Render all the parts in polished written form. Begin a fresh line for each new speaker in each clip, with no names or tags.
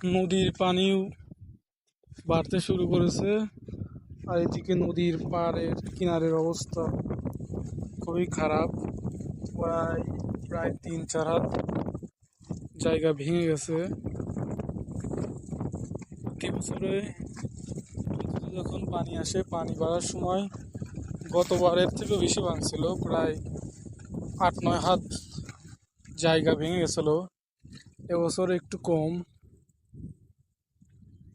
নদীর পানিও বাড়তে শুরু করেছে। আর এদিকে নদীর পাড়ের কিনারের অবস্থা খুবই খারাপ। প্রায় প্রায় 3-4 হাত জায়গা ভেঙে গেছে। প্রতি বছরে যখন পানি আসে, পানি বাড়ার সময় গতবারের থেকে বেশি ভাঙছিল। প্রায় 8-9 হাত জায়গা ভেঙে গেছিল। এবছর একটু কম,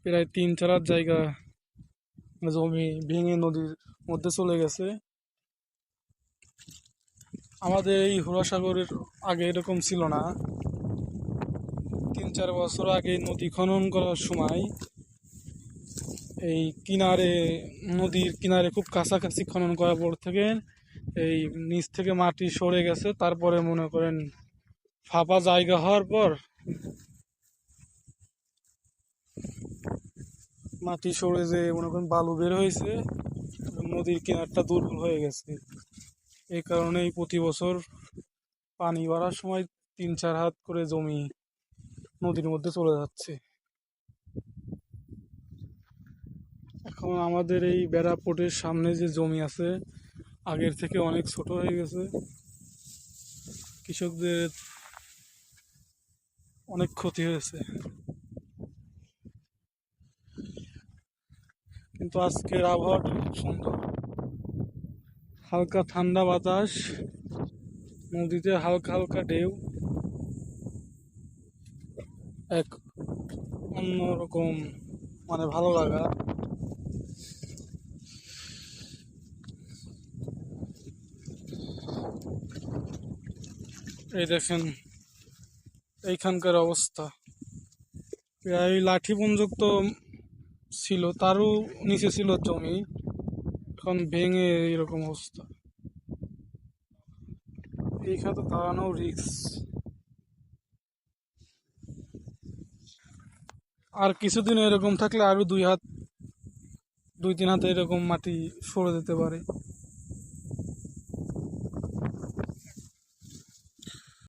প্রায় 3-4 হাত জায়গা জমি ভেঙে নদীর মধ্যে চলে গেছে। আমাদের এই হুড়াসাগরের আগে এরকম ছিল না। 3-4 বছর আগে নদী খনন করার সময় এই কিনারে, নদীর কিনারে খুব কাছাকাছি খনন করার পর থেকে এই নিচ থেকে মাটি সরে গেছে। তারপরে মনে করেন ফাঁপা জায়গা হওয়ার পর মাটি সরে যে মনে করেন বালু বের হয়েছে, নদীর কিনারটা দুর্বল হয়ে গেছে। এই কারণেই প্রতি বছর পানি বাড়ার সময় 3-4 হাত করে জমি নদীর মধ্যে চলে যাচ্ছে। এখন আমাদের এই বেড়াপোর্টের সামনে যে জমি আছে, আগের থেকে অনেক ছোট হয়ে গেছে। কৃষকদের অনেক ক্ষতি হয়েছে। কিন্তু আজকের আবহাওয়াটা খুব সুন্দর, হালকা ঠান্ডা বাতাস, নদীতে হালকা হালকা ঢেউ, এক অন্যরকম মানে ভালো লাগা। এই দেখেন এইখানকার অবস্থা, প্রায় লাঠি পর্যন্ত ছিল, তারও নিচে ছিল জমি, এখন ভেঙে এরকম অবস্থা। এই খাতে দাঁড়ানো রিস্ক। আর কিছুদিন এরকম থাকলে আরো 2-3 হাত এরকম মাটি সরে যেতে পারে।